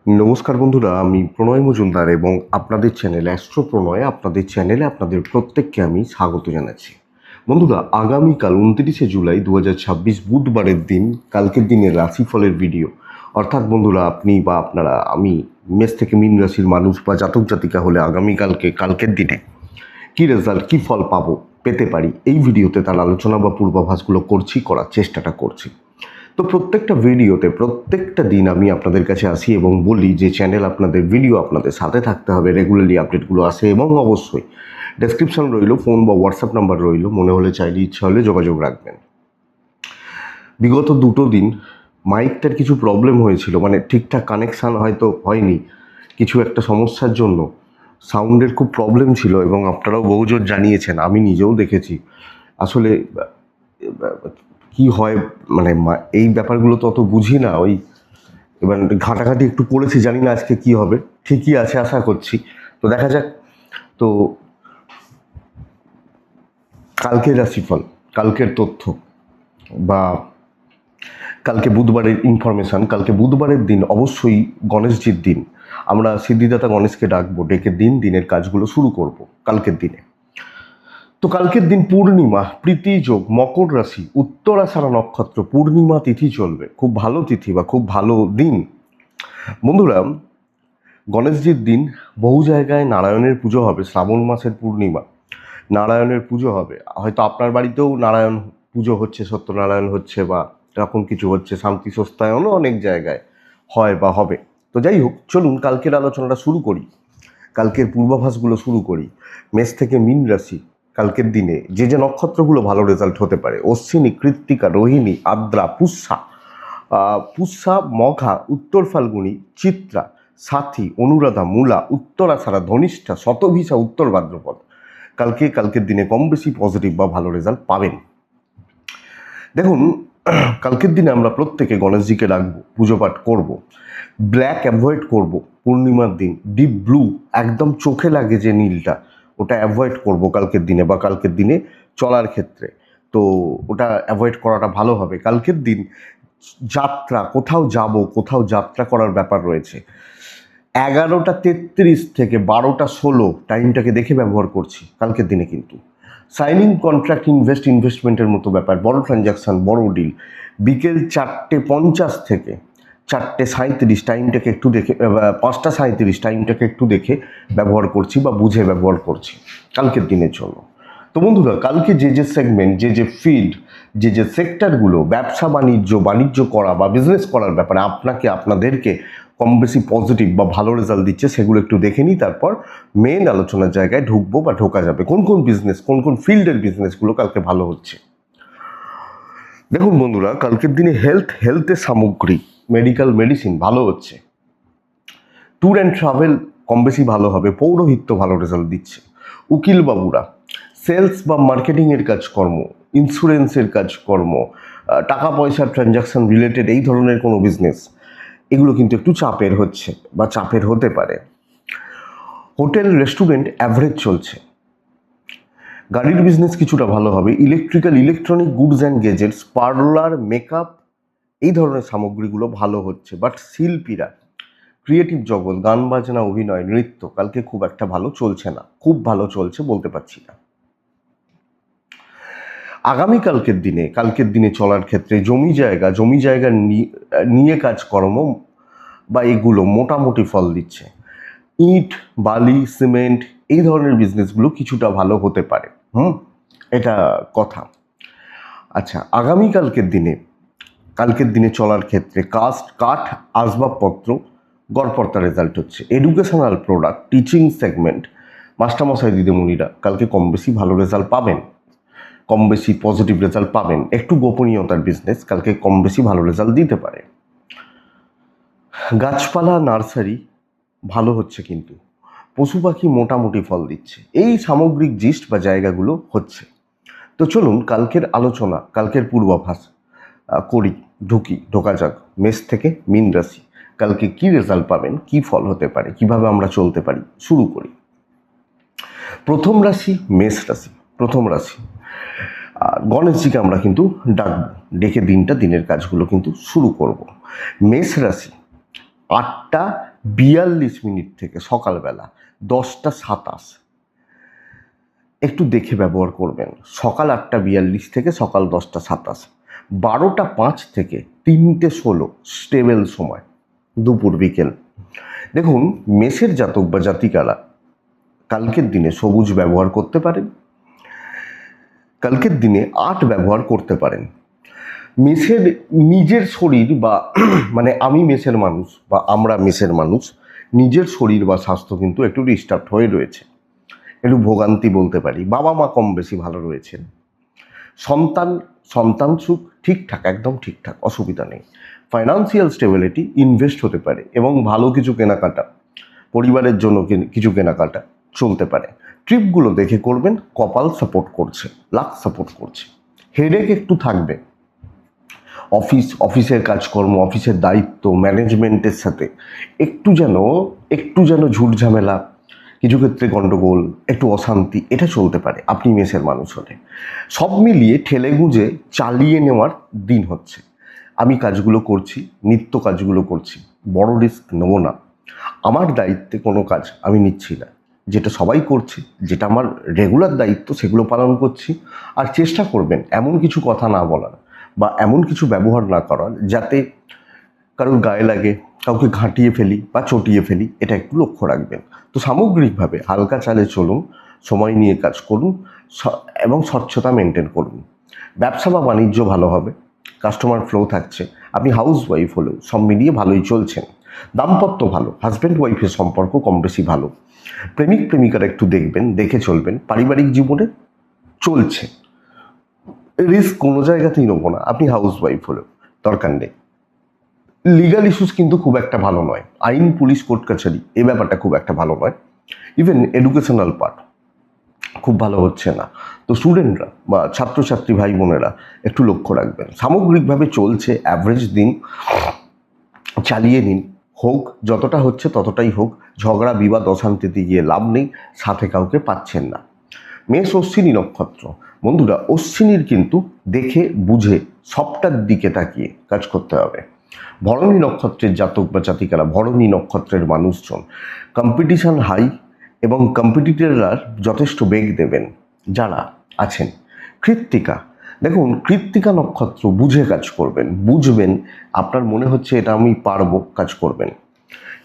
নমস্কার বন্ধুরা, আমি প্রণয় মজুমদার এবং আপনাদের চ্যানেল অ্যাস্ট্রো প্রণয় আপনাদের চ্যানেলে আপনাদের প্রত্যেককে আমি স্বাগত জানাচ্ছি। বন্ধুরা, আগামীকাল 29শে জুলাই 2026 বুধবারের দিন, কালকের দিনের রাশিফলের ভিডিও। অর্থাৎ বন্ধুরা, আপনি বা আপনারা, আমি মেষ থেকে মীন রাশির মানুষ বা জাতক জাতিকা হলে কালকের দিনে কী রেজাল্ট, কী ফল পেতে পারি, এই ভিডিওতে তার আলোচনা বা পূর্বাভাসগুলো করার চেষ্টাটা করছি। তো প্রত্যেকটা ভিডিওতে প্রত্যেকটা দিন আমি আপনাদের কাছে আসি এবং বলি যে চ্যানেল আপনাদের ভিডিও আপনাদের সাথে থাকতে হবে, রেগুলারলি আপডেটগুলো আসে এবং অবশ্যই ডেসক্রিপশন রইল, ফোন বা হোয়াটসঅ্যাপ নাম্বার রইল, মনে হলে চাইলে ইচ্ছা হলে যোগাযোগ রাখবেন। বিগত 2 দিন মাইকটার কিছু প্রবলেম হয়েছিল, মানে ঠিকঠাক কানেকশান হয়তো হয়নি, কিছু একটা সমস্যার জন্য সাউন্ডের খুব প্রবলেম ছিল এবং আপনারাও বহুজন জানিয়েছেন, আমি নিজেও দেখেছি। আসলে কি হয়, মানে এই ব্যাপারগুলো তো অত বুঝি না, এবার ঘাঁটাঘাঁটি একটু করেছি, জানি না আজকে কি হবে, ঠিকই আছে আশা করছি, তো দেখা যাক। তো কালকের রাশিফল, কালকের তথ্য বা কালকে বুধবারের ইনফরমেশান। কালকে বুধবারের দিন অবশ্যই গণেশজির দিন, আমরা সিদ্ধিদাতা গণেশকে ডাকবো, ডেকে দিনের কাজগুলো শুরু করব কালকের দিনে। তো কালকের দিন পূর্ণিমা, প্রীতি যোগ, মকর রাশি, উত্তরাষাঢ়া নক্ষত্র, পূর্ণিমা তিথি চলবে, খুব ভালো তিথি বা খুব ভালো দিন। বন্ধুরা, গণেশজির দিন বহু জায়গায় নারায়ণের পুজো হবে, শ্রাবণ মাসের পূর্ণিমা নারায়ণের পুজো হবে, হয়তো আপনার বাড়িতেও নারায়ণ পুজো হচ্ছে, সত্যনারায়ণ হচ্ছে বা এরকম কিছু হচ্ছে, শান্তি সস্তায়নও অনেক জায়গায় হয় বা হবে। তো যাই হোক, চলুন কালকের আলোচনাটা শুরু করি, কালকের পূর্বাভাসগুলো শুরু করি। মেষ থেকে মীন রাশি, কালকের দিনে যে যে নক্ষত্রগুলো ভালো রেজাল্ট হতে পারে: অশ্বিনী, কৃত্তিকা, রোহিণী, আদ্রা, পুষ্যা, মঘা, উত্তর ফাল্গুনী, চিত্রা, সাথী, অনুরাধা, মূলা, উত্তরাষাঢ়া, ধনিষ্ঠা, শতভিষা, উত্তর ভাদ্রপদ। কালকের দিনে কম বেশি পজিটিভ বা ভালো রেজাল্ট পাবেন। দেখুন, কালকের দিনে আমরা প্রত্যেকে গণেশজিকে রাখবো, পুজো পাঠ করবো, ব্ল্যাক অ্যাভয়েড করব। পূর্ণিমার দিন ডিপ ব্লু, একদম চোখে লাগে যে নীলটা, ওটা অ্যাভয়েড করব কালকের দিনে বা কালকের দিনে চলার ক্ষেত্রে। তো ওটা অ্যাভয়েড করাটা ভালো হবে। কালকের দিন যাত্রা, কোথাও যাব, কোথাও যাত্রা করার ব্যাপার রয়েছে। 11:33 থেকে 12:16 টাইমটাকে দেখে ব্যবহার করছি কালকের দিনে, কিন্তু সাইনিং কন্ট্রাক্ট, ইনভেস্টমেন্টের মতো ব্যাপার, বড় ট্রানজাকশান, বড় ডিল। বিকেল 4:50 থেকে 4:37 টাইমটাকে একটু দেখে, 5:37 টাইমটাকে একটু দেখে ব্যবহার করছি বা বুঝে ব্যবহার করছি কালকের দিনের জন্য। তো বন্ধুরা, কালকে যে যে সেগমেন্ট, যে যে ফিল্ড, যে যে সেক্টরগুলো ব্যবসা বাণিজ্য করা বা বিজনেস করার ব্যাপারে আপনাদেরকে কম বেশি পজিটিভ বা ভালো রেজাল্ট দিচ্ছে, সেগুলো একটু দেখে নিই, তারপর মেন আলোচনার জায়গায় ঢুকবো বা ঢোকা যাবে। কোন কোন বিজনেস, কোন কোন ফিল্ডের বিজনেসগুলো কালকে ভালো হচ্ছে। দেখুন বন্ধুরা, কালকের দিনে হেলথের সামগ্রী, মেডিসিন ভালো হচ্ছে। ট্যুর অ্যান্ড ট্রাভেল কম বেশি ভালো হবে। পৌরোহিত্য ভালো রেজাল্ট দিচ্ছে। উকিল বাবুরা, সেলস বা মার্কেটিংয়ের কাজকর্ম, ইন্স্যুরেন্সের কাজকর্ম, টাকা পয়সার ট্রানজাকশন রিলেটেড এই ধরনের কোনো বিজনেস, এগুলো কিন্তু একটু চাপের হচ্ছে বা চাপের হতে পারে। হোটেল রেস্টুরেন্ট অ্যাভারেজ চলছে। গাড়ির বিজনেস কিছুটা ভালো হবে। Electronic goods and gadgets, parlour, makeup, এই ধরনের সামগ্রীগুলো ভালো হচ্ছে। বাট শিল্পীরা, ক্রিয়েটিভ জগৎ, গান বাজনা, অভিনয়, নৃত্য কালকে খুব একটা ভালো চলছে না, খুব ভালো চলছে বলতে পারছি না। কালকের দিনে চলার ক্ষেত্রে জমি জায়গা নিয়ে কাজকর্ম বা এগুলো মোটামুটি ফল দিচ্ছে। ইট, বালি, সিমেন্ট, এই ধরনের বিজনেসগুলো কিছুটা ভালো হতে পারে। এটা কথা। আচ্ছা, কালকের দিনে চলার ক্ষেত্রে কাঠ, আসবাবপত্র গড়পড়তা রেজাল্ট হচ্ছে। এডুকেশনাল প্রোডাক্ট, টিচিং সেগমেন্ট, মাস্টারমশাই দিদিমণিরা কালকে কম বেশি ভালো রেজাল্ট পাবেন, কম বেশি পজিটিভ রেজাল্ট পাবেন। একটু গোপনীয়তার বিজনেস কালকে কম বেশি ভালো রেজাল্ট দিতে পারে। গাছপালা, নার্সারি ভালো হচ্ছে, কিন্তু পশু পাখি মোটামুটি ফল দিচ্ছে। এই সামগ্রিক জিস্ট বা জায়গাগুলো হচ্ছে। তো চলুন কালকের আলোচনা, কালকের পূর্বাভাস করি, ঢোকা যাক। মেষ থেকে মীন রাশি, কালকে কি রেজাল্ট পাবেন, কি ফল হতে পারে, কিভাবে আমরা চলতে পারি, শুরু করি। প্রথম রাশি মেষ রাশি। প্রথম রাশি, গণেশজিকে আমরা কিন্তু ডাকবো, ডেকে দিনের কাজগুলো কিন্তু শুরু করব। মেষ রাশি, 42 থেকে সকালবেলা 10টা 27 একটু দেখে ব্যবহার করবেন। সকাল 8টা 42 থেকে সকাল 10টা 27, 12টা 5 থেকে 3টে 16 স্টেবল সময়, দুপুর বিকেল। দেখুন, মেষের জাতক বা জাতিকারা কালকের দিনে সবুজ ব্যবহার করতে পারেন, কালকের দিনে 8 ব্যবহার করতে পারেন। মেষের নিজের শরীর বা মানে আমি মেষের মানুষ বা আমরা মেষের মানুষ, নিজের শরীর বা স্বাস্থ্য কিন্তু একটু ডিস্টার্ব হয়ে রয়েছে, একটু ভোগান্তি বলতে পারি। বাবা মা কম বেশি ভালো রয়েছেন, সন্তান সুখ ঠিকঠাক, একদম ঠিকঠাক, অসুবিধা নেই। ফাইন্যান্সিয়াল স্টেবিলিটি, ইনভেস্ট হতে পারে এবং ভালো কিছু কেনাকাটা, পরিবারের জন্য কিছু কেনাকাটা চলতে পারে। ট্রিপগুলো দেখে করবেন, কপাল সাপোর্ট করছে, লাক সাপোর্ট করছে। হেডেক একটু থাকবে, অফিসের কাজকর্ম, অফিসের দায়িত্ব, ম্যানেজমেন্টের সাথে একটু যেন ঝুট ঝামেলা, কিছু ক্ষেত্রে গণ্ডগোল, একটু অশান্তি, এটা চলতে পারে আপনি মেষের মানুষ হলে। সব মিলিয়ে ঠেলে গুঁজে চালিয়ে নেওয়ার দিন হচ্ছে। আমি কাজগুলো করছি, নিত্য কাজগুলো করছি, বড় রিস্ক নেব না। আমার দায়িত্বে কোনো কাজ আমি নিচ্ছি না, যেটা সবাই করছে, যেটা আমার রেগুলার দায়িত্ব সেগুলো পালন করছি। আর চেষ্টা করবেন এমন কিছু কথা না বলার বা এমন কিছু ব্যবহার না করার যাতে কারোর গায়ে লাগে, কাউকে ঘাঁটিয়ে ফেলি বা চটিয়ে ফেলি, এটা একটু লক্ষ্য রাখবেন। তো সামগ্রিকভাবে হালকা চালে চলুন, সময় নিয়ে কাজ করুন এবং স্বচ্ছতা মেনটেন করুন। ব্যবসা বা বাণিজ্য ভালো হবে, কাস্টমার ফ্লো থাকছে। আপনি হাউস ওয়াইফ হলেও সব মিলিয়ে ভালোই চলছেন। দাম্পত্য ভালো, হাজব্যান্ড ওয়াইফের সম্পর্ক কম বেশি ভালো। প্রেমিক প্রেমিকারা একটু দেখবেন, দেখে চলবেন। পারিবারিক জীবনে চলছে, রিস্ক কোনো জায়গাতেই নেবো না, আপনি হাউস ওয়াইফ হলেও দরকার নেই। লিগাল ইস্যুস কিন্তু খুব একটা ভালো নয়, আইন, পুলিশ, কোর্ট কাছারি, এই ব্যাপারটা খুব একটা ভালো নয়। ইভেন এডুকেশনাল পার্ট খুব ভালো হচ্ছে না। তো স্টুডেন্টরা বা ছাত্রছাত্রী ভাই বোনেরা একটু লক্ষ্য রাখবেন। সামগ্রিকভাবে চলছে, অ্যাভারেজ দিন, চালিয়ে নিন। হোক, যতটা হচ্ছে ততটাই হোক। ঝগড়া বিবাদ অশান্তিতে গিয়ে লাভ নেই, সাথে কাউকে পাচ্ছেন না। মেষ অশ্বিনী নক্ষত্র, বন্ধুরা অশ্বিনীর কিন্তু দেখে বুঝে সবটার দিকে তাকিয়ে কাজ করতে হবে। ভরণী নক্ষত্রের জাতক বা জাতিকারা, ভরণী নক্ষত্রের মানুষজন, কম্পিটিশন হাই এবং কম্পিটিটররা যথেষ্ট বেগ দেবেন যারা আছেন। কৃত্তিকা, দেখুন কৃত্তিকা নক্ষত্র বুঝে কাজ করবেন, বুঝবেন, আপনার মনে হচ্ছে এটা আমি পারবো, কাজ করবেন।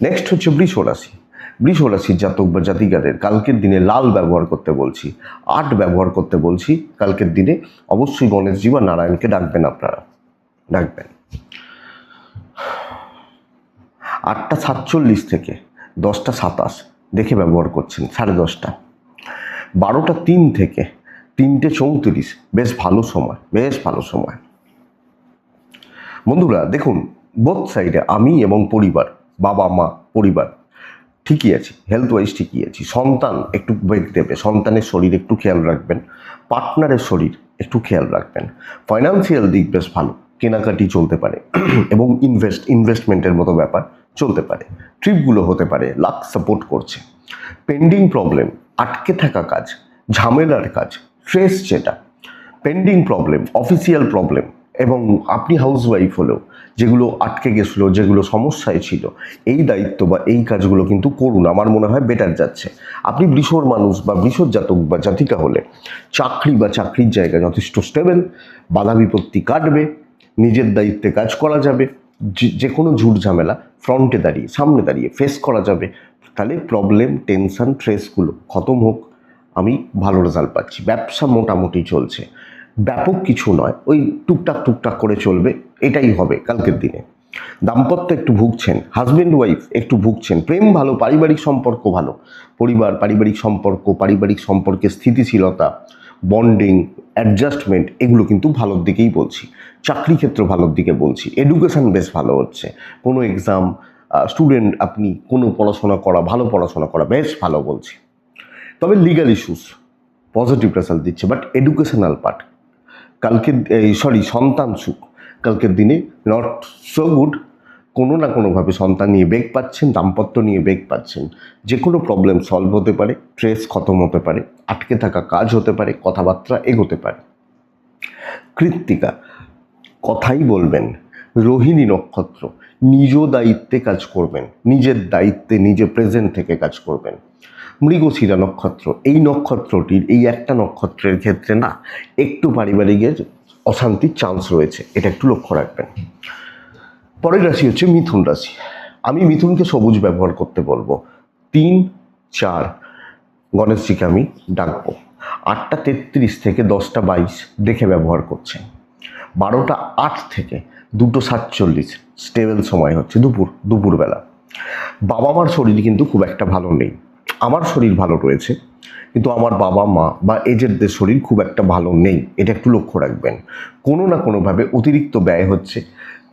নেক্সট হচ্ছে বৃষ রাশি। বৃষ রাশির জাতক বা জাতিকাদের কালকের দিনে লাল ব্যবহার করতে বলছি, 8 ব্যবহার করতে বলছি। কালকের দিনে অবশ্যই গণেশজি বা নারায়ণকে ডাকবেন, আপনারা ডাকবেন। 8টা 47 থেকে 10টা 27 দেখে ব্যবহার করছেন, 10:30। 12টা 3 থেকে 3টে 34 বেশ ভালো সময়, বেশ ভালো সময়। বন্ধুরা দেখুন, বোথ সাইডে আমি এবং পরিবার, বাবা মা পরিবার ঠিকই আছি, হেলথ ওয়াইজ ঠিকই আছি। সন্তান একটু ব্রেক দেবে, সন্তানের শরীর একটু খেয়াল রাখবেন, পার্টনারের শরীর একটু খেয়াল রাখবেন। ফাইন্যান্সিয়াল দিক বেশ ভালো, কেনাকাটি চলতে পারে এবং ইনভেস্টমেন্টের মতো ব্যাপার চলতে পারে। ট্রিপগুলো হতে পারে, লাক সাপোর্ট করছে। পেন্ডিং প্রবলেম, আটকে থাকা কাজ, ঝামেলার কাজ, স্ট্রেস, যেটা পেন্ডিং প্রবলেম, অফিসিয়াল প্রবলেম, এবং আপনি হাউস ওয়াইফ হলেও যেগুলো আটকে গেছিলো, যেগুলো সমস্যায় ছিল, এই দায়িত্ব বা এই কাজগুলো কিন্তু করুন, আমার মনে হয় বেটার যাচ্ছে। আপনি বৃষর মানুষ বা বৃষর জাতক বা জাতিকা হলে চাকরি বা চাকরির জায়গা যথেষ্ট স্টেবল, বাধা বিপত্তি কাটবে, নিজের দায়িত্বে কাজ করা যাবে, যে কোনো ঝুট ঝামেলা ফ্রন্টে দাঁড়িয়ে, সামনে দাঁড়িয়ে ফেস করা যাবে। তাহলে প্রবলেম, টেনশন, স্ট্রেসগুলো খতম হোক, আমি ভালো রেজাল্ট পাচ্ছি। ব্যবসা মোটামুটি চলছে, ব্যাপক কিছু নয়, ওই টুকটাক টুকটাক করে চলবে, এটাই হবে কালকের দিনে। দাম্পত্য একটু ভুগছেন, হাজব্যান্ড ওয়াইফ একটু ভুগছেন। প্রেম ভালো, পারিবারিক সম্পর্ক ভালো, পরিবার, পারিবারিক সম্পর্কের স্থিতিশীলতা, বন্ডিং, অ্যাডজাস্টমেন্ট, এগুলো কিন্তু ভালোর দিকেই বলছি। চাকরি ক্ষেত্র ভালোর দিকে বলছি। এডুকেশন বেশ ভালো হচ্ছে, কোনো এক্সাম, স্টুডেন্ট আপনি কোনো পড়াশোনা করা, ভালো পড়াশোনা করা বেশ ভালো বলছি। তবে লিগাল ইস্যুস পজিটিভ রেজাল্ট দিচ্ছে, বাট এডুকেশনাল পার্ট কালকের সন্তান সুখ কালকের দিনে নট সো গুড। কোনো না কোনোভাবে সন্তান নিয়ে বেগ পাচ্ছেন, দাম্পত্য নিয়ে বেগ পাচ্ছেন, যে কোনো প্রবলেম সলভ হতে পারে, স্ট্রেস খতম হতে পারে, আটকে থাকা কাজ হতে পারে, কথাবার্তা এগোতে পারে। কৃত্তিকা, কথাই বলবেন। রোহিণী নক্ষত্র, নিজ দায়িত্বে কাজ করবেন, নিজের দায়িত্বে নিজে প্রেজেন্ট থেকে কাজ করবেন। মৃগশিরা নক্ষত্র, এই নক্ষত্রটির এই একটা নক্ষত্রের ক্ষেত্রে না একটু পারিবারিকের অশান্তির চান্স রয়েছে, এটা একটু লক্ষ্য রাখবেন। পরের রাশি হচ্ছে মিথুন রাশি। আমি মিথুনকে সবুজ ব্যবহার করতে বলবো। 3, 4 গণেশজিকে আমি ডাকবো। 8টা 33 থেকে 10টা 22 দেখে ব্যবহার করছেন। 12টা 8 থেকে 2টো 47 স্টেবল সময় হচ্ছে দুপুরবেলা। বাবা মার শরীর কিন্তু খুব একটা ভালো নেই। আমার শরীর ভালো রয়েছে, কিন্তু আমার বাবা মা বা এজেডদের শরীর খুব একটা ভালো নেই, এটা একটু লক্ষ্য রাখবেন। কোনো না কোনোভাবে অতিরিক্ত ব্যয় হচ্ছে,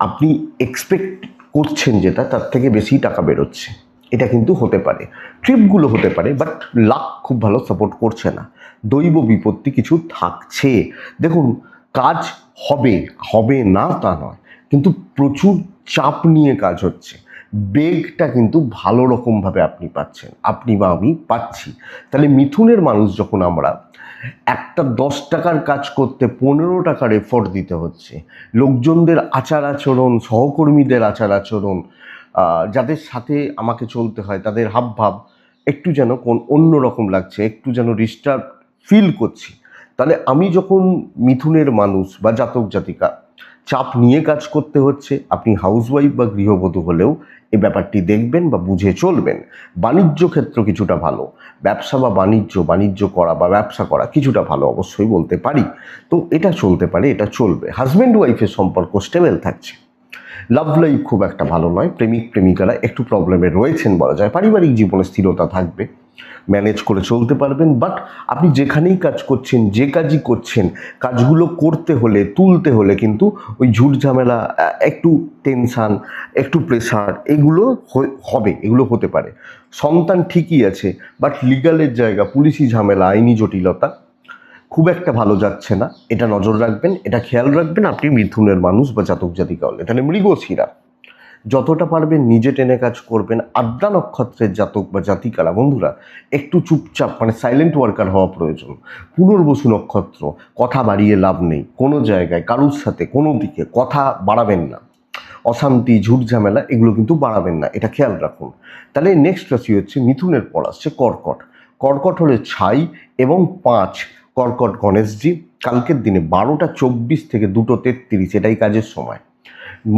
আপনি এক্সপেক্ট করছেন যেটা তার থেকে বেশি টাকা বেরোচ্ছে, এটা কিন্তু হতে পারে। ট্রিপগুলো হতে পারে, বাট লাক খুব ভালো সাপোর্ট করছে না। দৈব বিপত্তি কিছু থাকছে। দেখুন, কাজ হবে হবে না তা নয়, কিন্তু প্রচুর চাপ নিয়ে কাজ হচ্ছে। বেগটা কিন্তু ভালো রকমভাবে আপনি পাচ্ছেন, আপনি বা আমি পাচ্ছি। তাহলে মিথুনের মানুষ যখন আমরা একটা 10 টাকার কাজ করতে 15 টাকার এফোর্ট দিতে হচ্ছে, লোকজনদের আচার আচরণ, সহকর্মীদের আচার আচরণ, যাদের সাথে আমাকে চলতে হয় তাদের হাবভাব একটু যেন অন্যরকম লাগছে, একটু যেন ডিস্টার্ব ফিল করছি। তাহলে আমি যখন মিথুনের মানুষ বা জাতক জাতিকা চাপ নিয়ে কাজ করতে হচ্ছে, আপনি হাউসওয়াইফ বা গৃহবধূ হলেও এই ব্যাপারটি দেখবেন বা বুঝে চলবেন। বাণিজ্য ক্ষেত্র কিছুটা ভালো, ব্যবসা বা বাণিজ্য করা বা ব্যবসা করা কিছুটা ভালো অবশ্যই বলতে পারি। তো এটা চলতে পারে, এটা চলবে। হাজব্যান্ড ওয়াইফের সম্পর্ক স্টেবল থাকছে। লাভ লাইফ খুব একটা ভালো নয়, প্রেমিক প্রেমিকারা একটু প্রবলেমে রয়েছেন বলা যায়। পারিবারিক জীবনে স্থিরতা থাকবে, ম্যানেজ করে চলতে পারবেন। বাট আপনি যেখানেই কাজ করছেন, যে কাজই করছেন, কাজগুলো করতে হলে, তুলতে হলে কিন্তু ওই ঝুট ঝামেলা, একটু টেনশান, একটু প্রেশার, এগুলো হবে, এগুলো হতে পারে। সন্তান ঠিকই আছে, বাট লিগালের জায়গা, পুলিশি ঝামেলা, আইনি জটিলতা খুব একটা ভালো যাচ্ছে না, এটা নজর রাখবেন, এটা খেয়াল রাখবেন। আপনি মিথুনের মানুষ বা জাতক জাতিকা হলে। তাহলে মৃগশিরা, যতটা পারবেন নিজে টেনে কাজ করবেন। আদ্রা নক্ষত্রের জাতক বা জাতিকারা বন্ধুরা একটু চুপচাপ, মানে সাইলেন্ট ওয়ার্কার হওয়া প্রয়োজন। পুনর্বসু নক্ষত্র, কথা বাড়িয়ে লাভ নেই, কোনো জায়গায় কারুর সাথে কোনো দিকে কথা বাড়াবেন না। অশান্তি, ঝুট ঝামেলা এগুলো কিন্তু বাড়াবেন না, এটা খেয়াল রাখুন। তাহলে নেক্সট রাশি হচ্ছে মিথুনের পর আসছে কর্কট। কর্কট হলে 6 এবং 5 কর্কট গণেশজি। কালকের দিনে 12টা 24 থেকে 2টো 33 এটাই কাজের সময়।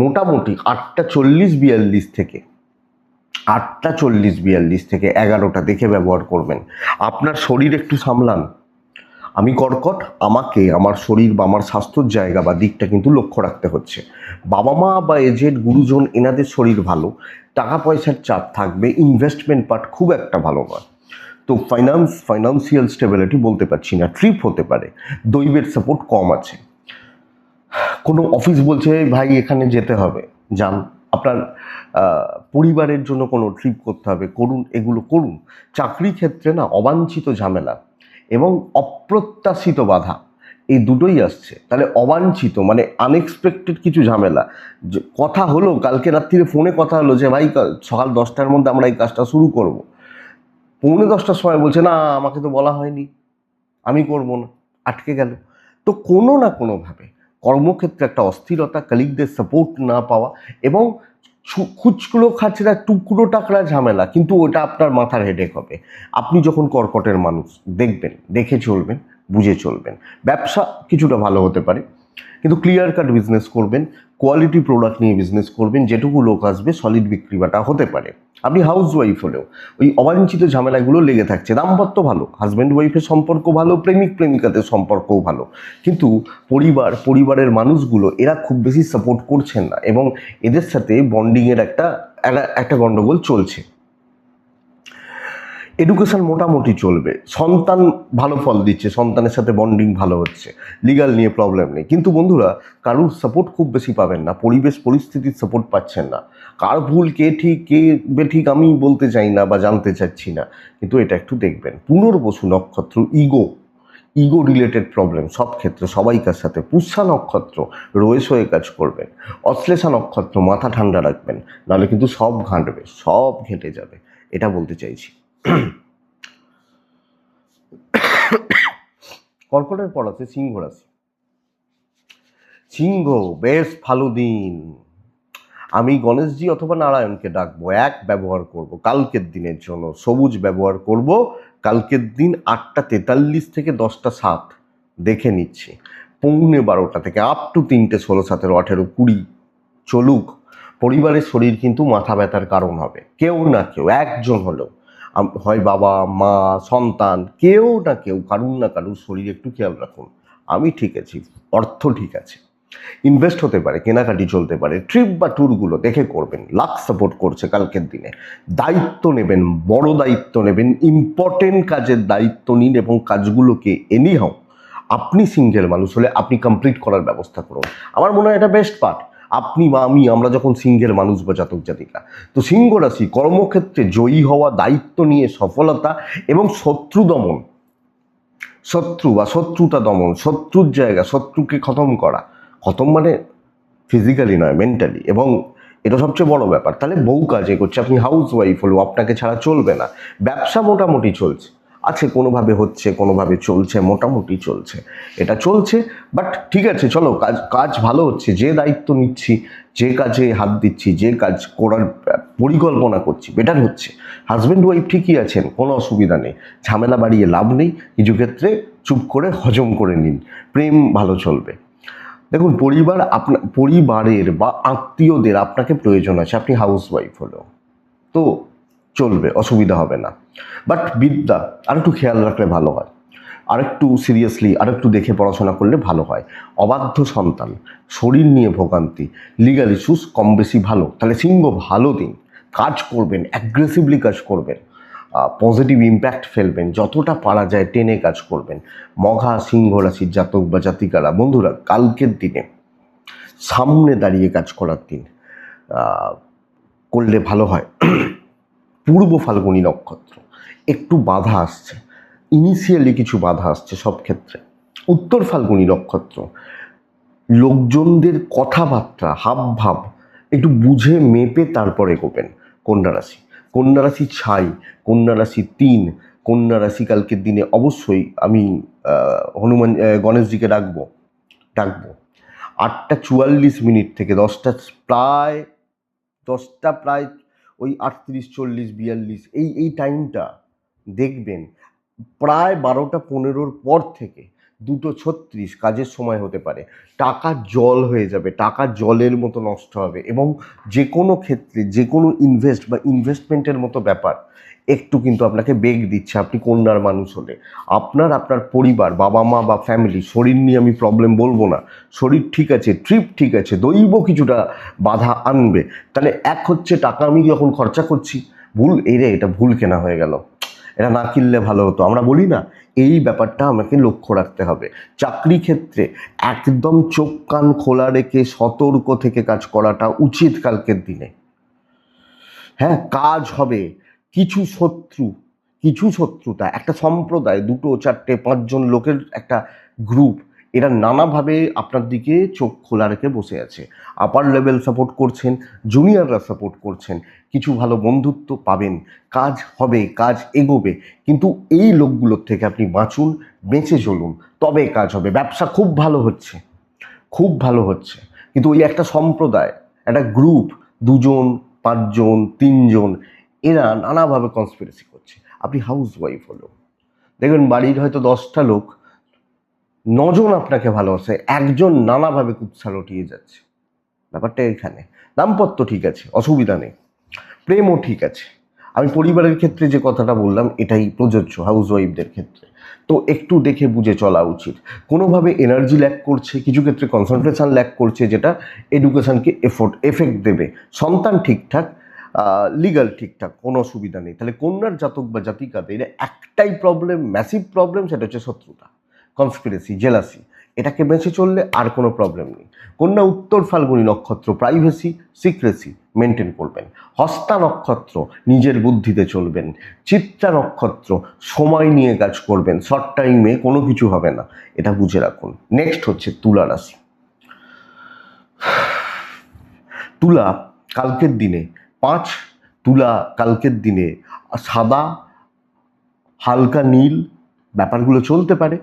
মোটামুটি 8টা 40-42 থেকে 8টা 40-42 থেকে 11টা দেখে ব্যবহার করবেন। আপনার শরীর একটু সামলান। আমি কর্কট, আমাকে আমার শরীর বা আমার স্বাস্থ্যর জায়গা বা দিকটা কিন্তু লক্ষ্য রাখতে হচ্ছে। বাবা মা বা এজেড গুরুজন এনাদের শরীর ভালো, টাকা পয়সার চাপ থাকবে, ইনভেস্টমেন্ট পার্ট খুব একটা ভালো নয়। তো ফাইন্যান্সিয়াল স্টেবিলিটি বলতে পারছি না, ট্রিপ হতে পারে, দৈবের সাপোর্ট কম আছে। কোনো অফিস বলছে ভাই এখানে যেতে হবে, যান। আপনার পরিবারের জন্য কোনো ট্রিপ করতে হবে, করুন, এগুলো করুন। চাকরি ক্ষেত্রে না অবাঞ্ছিত ঝামেলা এবং অপ্রত্যাশিত বাধা, এই দুটোই আসছে। তাহলে অবাঞ্ছিত মানে আনএক্সপেক্টেড কিছু ঝামেলা। যে কথা হলো, কালকে রাত্রিরে ফোনে কথা হলো যে ভাই সকাল 10টার মধ্যে আমরা এই কাজটা শুরু করব, 9:45টার সময় বলছে না আমাকে তো বলা হয়নি, আমি করব না, আটকে গেল। তো কোনো না কোনোভাবে কর্মক্ষেত্রে একটা অস্থিরতা, কালিগদের সাপোর্ট না পাওয়া এবং খুচরো খাচরা টুকরো টাকরা ঝামেলা, কিন্তু ওটা আপনার মাথার হেডেক হবে। আপনি যখন কর্কটের মানুষ, দেখবেন, দেখে চলবেন, বুঝে চলবেন। ব্যবসা কিছুটা ভালো হতে পারে, কিন্তু ক্লিয়ার কাট বিজনেস করবেন, কোয়ালিটি প্রোডাক্ট নিয়ে বিজনেস করবেন, যেটুকু লোক আসবে সলিড বিক্রি বাটা হতে পারে। আপনি হাউস ওয়াইফ হলেও ওই অবাঞ্ছিত ঝামেলাগুলো লেগে থাকছে। দাম্পত্য ভালো, হাজব্যান্ড ওয়াইফের সম্পর্ক ভালো, প্রেমিক প্রেমিকাদের সম্পর্কও ভালো, কিন্তু পরিবারের মানুষগুলো এরা খুব বেশি সাপোর্ট করছেন না এবং এদের সাথে বন্ডিংয়ের একটা গন্ডগোল চলছে। এডুকেশন মোটামুটি চলবে, সন্তান ভালো ফল দিচ্ছে, সন্তানের সাথে বন্ডিং ভালো হচ্ছে, লিগাল নিয়ে প্রবলেম নেই। কিন্তু বন্ধুরা কারুর সাপোর্ট খুব বেশি পাবেন না, পরিবেশ পরিস্থিতির সাপোর্ট পাচ্ছেন না। কার ভুল, কে ঠিক কে বেঠিক আমি বলতে চাই না বা জানতে চাচ্ছি না, কিন্তু এটা একটু দেখবেন। পুনর্বসু নক্ষত্র, ইগো রিলেটেড প্রবলেম সব ক্ষেত্রে সবাইকার সাথে। পুষ্যা নক্ষত্র রয়েস হয়ে কাজ করবেন। অশ্লেষা নক্ষত্র মাথা ঠান্ডা রাখবেন, নাহলে কিন্তু সব ঘাঁটবে, সব ঘেঁটে যাবে, এটা বলতে চাইছি। কর্কটের পর আছে সিংহ রাশি। সিংহ বেশ ভালো দিন। আমি গণেশজি অথবা নারায়ণকে ডাকবো, এক ব্যবহার করব কালকের দিনের জন্য, সবুজ ব্যবহার করব কালকের দিন 8:43 থেকে 10:07 দেখে নিচ্ছি, 11:15 থেকে আপ টু 3টে 16, 17, 18, 20 চলুক। পরিবারের শরীর কিন্তু মাথা ব্যথার কারণ হবে, কেউ না কেউ একজন হলেও, হয় বাবা মা সন্তান, কেউ না কেউ কারুর না কারুর শরীর একটু খেয়াল রাখুন। আমি ঠিক আছি, অর্থ ঠিক আছে, ইনভেস্ট হতে পারে, কেনাকাটি চলতে পারে, ট্রিপ বা ট্যুরগুলো দেখে করবেন, লাক সাপোর্ট করছে কালকের দিনে। দায়িত্ব নেবেন, বড় দায়িত্ব নেবেন, ইম্পর্টেন্ট কাজের দায়িত্ব নিন এবং কাজগুলোকে এনিহাও আপনি সিঙ্গেল মানুষ হলে আপনি কমপ্লিট করার ব্যবস্থা করুন। আমার মনে হয় এটা বেস্ট পার্ট। আপনি বা আমরা যখন সিঙ্গেল মানুষ বা জাতক জাতিকা, তো সিংহ রাশি কর্মক্ষেত্রে জয়ী হওয়া, দায়িত্ব নিয়ে সফলতা এবং শত্রু দমন, শত্রু বা শত্রুতা দমন, শত্রুর জায়গা, শত্রুকে খতম করা, খতম মানে ফিজিক্যালি নয়, মেন্টালি, এবং এটা সবচেয়ে বড় ব্যাপার। তাহলে বউ কাজ করছে, আপনি হাউস ওয়াইফ হলেও আপনাকে ছাড়া চলবে না। ব্যবসা মোটামুটি চলছে, আছে কোনোভাবে হচ্ছে, কোনোভাবে চলছে, মোটামুটি চলছে, এটা চলছে। বাট ঠিক আছে, চলো, কাজ কাজ ভালো হচ্ছে, যে দায়িত্ব নিচ্ছি, যে কাজে হাত দিচ্ছি, যে কাজ করার পরিকল্পনা করছি, বেটার হচ্ছে। হাজব্যান্ড ওয়াইফ ঠিকই আছেন, কোনো অসুবিধা নেই, ঝামেলা বাড়িয়ে লাভ নেই, কিছু ক্ষেত্রে চুপ করে হজম করে নিন, প্রেম ভালো চলবে। দেখুন, পরিবারের বা আত্মীয়দের আপনাকে প্রয়োজন আছে, আপনি হাউস ওয়াইফ হলেও তো চলবে, অসুবিধা হবে না। বাট বিদ্যা আর একটু খেয়াল রাখলে ভালো হয়, আরেকটু সিরিয়াসলি আরেকটু দেখে পড়াশোনা করলে ভালো হয়। অবাধ্য সন্তান, শরীর নিয়ে ভোগান্তি, লিগাল ইস্যুস কম বেশি ভালো। তাহলে সিংহ ভালো দিন, কাজ করবেন, অ্যাগ্রেসিভলি কাজ করবেন, পজিটিভ ইম্প্যাক্ট ফেলবেন, যতটা পারা যায় টেনে কাজ করবেন। মঘা সিংহ রাশির জাতক বা জাতিকারা, বন্ধুরা, কালকের দিনে সামনে দাঁড়িয়ে কাজ করার দিন, করলে ভালো হয়। পূর্ব ফাল্গুনী নক্ষত্র, একটু বাধা আসছে, ইনিশিয়ালি কিছু বাধা আসছে সব ক্ষেত্রে। উত্তর ফাল্গুনী নক্ষত্র, লোকজনদের কথাবার্তা, হাবভাব একটু বুঝে মেপে তারপরে এগোবেন। কন্যা রাশি, কন্যা রাশি ছাই, কন্যা রাশি 3, কন্যা রাশি কালকের দিনে অবশ্যই আমি গণেশজিকে ডাকবো। 8:44 থেকে 10টা প্রায় ওই 38, 40, 42 এই টাইমটা দেখবেন, প্রায় 12:15 পর থেকে 2:36 কাজের সময় হতে পারে। টাকা জল হয়ে যাবে, টাকা জলের মতো নষ্ট হবে, এবং যে কোনো ক্ষেত্রে যে কোনো ইনভেস্ট বা ইনভেস্টমেন্টের মতো ব্যাপার একটু কিন্তু আপনাকে বেগ দিচ্ছে। আপনি কন্যার মানুষ হলে আপনার পরিবার, বাবা মা বা ফ্যামিলি, শরীর নিয়ে আমি প্রবলেম বলবো না, শরীর ঠিক আছে, ট্রিপ ঠিক আছে, দৈব কিছুটা বাধা আনবে। তাহলে এক হচ্ছে টাকা আমি যখন খরচা করছি, এটা ভুল কেনা হয়ে গেল, এটা না কিনলে ভালো হতো, আমরা বলি না, এই ব্যাপারটা আমাকে লক্ষ্য রাখতে হবে। চাকরি ক্ষেত্রে একদম চোখ কান খোলা রেখে সতর্ক থেকে কাজ করাটা উচিত কালকের দিনে। হ্যাঁ, কাজ হবে, কিছু শত্রুতা, একটা সম্প্রদায়, 2, 4, 5 জন লোকের একটা গ্রুপ, এরা নানাভাবে আপনার দিকে চোখ খোলা রেখে বসে আছে। আপার লেভেল সাপোর্ট করছেন, জুনিয়ররা সাপোর্ট করছেন, কিছু ভালো বন্ধুত্ব পাবেন, কাজ হবে, কাজ এগোবে। কিন্তু এই লোকগুলোর থেকে আপনি বাঁচুন, বেঁচে চলুন, তবে কাজ হবে। ব্যবসা খুব ভালো হচ্ছে, খুব ভালো হচ্ছে, কিন্তু ওই একটা সম্প্রদায়, একটা গ্রুপ, 2 জন, 5 জন, 3 জন, এরা নানাভাবে কনস্পিরেসি করছে। আপনি হাউস ওয়াইফ হলো, দেখবেন বাড়ির হয়তো 10টা লোক, 9 জন আপনাকে ভালোবাসে, একজন নানাভাবে কুৎসা লটিয়ে যাচ্ছে। ব্যাপারটা এখানে। দাম্পত্য ঠিক আছে, অসুবিধা নেই, প্রেমও ঠিক আছে। আমি পরিবারের ক্ষেত্রে যে কথাটা বললাম এটাই প্রযোজ্য হাউস ওয়াইফদের ক্ষেত্রে। তো একটু দেখে বুঝে চলা উচিত। কোনোভাবে এনার্জি ল্যাক করছে, কিছু ক্ষেত্রে কনসেন্ট্রেশন ল্যাক করছে, যেটা এডুকেশনকে এফেক্ট দেবে। সন্তান ঠিকঠাক, লিগাল ঠিকঠাক, কোনো অসুবিধা নেই। তাহলে কন্যার জাতক বা জাতিকাদের একটাই প্রবলেম, ম্যাসিভ প্রবলেম, সেটা হচ্ছে শত্রুতা, কনস্পিরেসি, জেলাসি। এটাকে বেঁচে চললে আর কোনো প্রবলেম নেই। কন্যা উত্তর ফাল্গুনী নক্ষত্র, প্রাইভেসি, সিক্রেসি মেনটেন করবেন। হস্তা নক্ষত্র, নিজের বুদ্ধিতে চলবেন। চিত্রা নক্ষত্র, সময় নিয়ে কাজ করবেন, শর্ট টাইমে কোনো কিছু হবে না, এটা বুঝে রাখুন। নেক্সট হচ্ছে তুলা রাশি। তুলা কালকের দিনে 5, তুলা কালকের দিনে সাদা, হালকা নীল ব্যাপারগুলো চলতে পারে।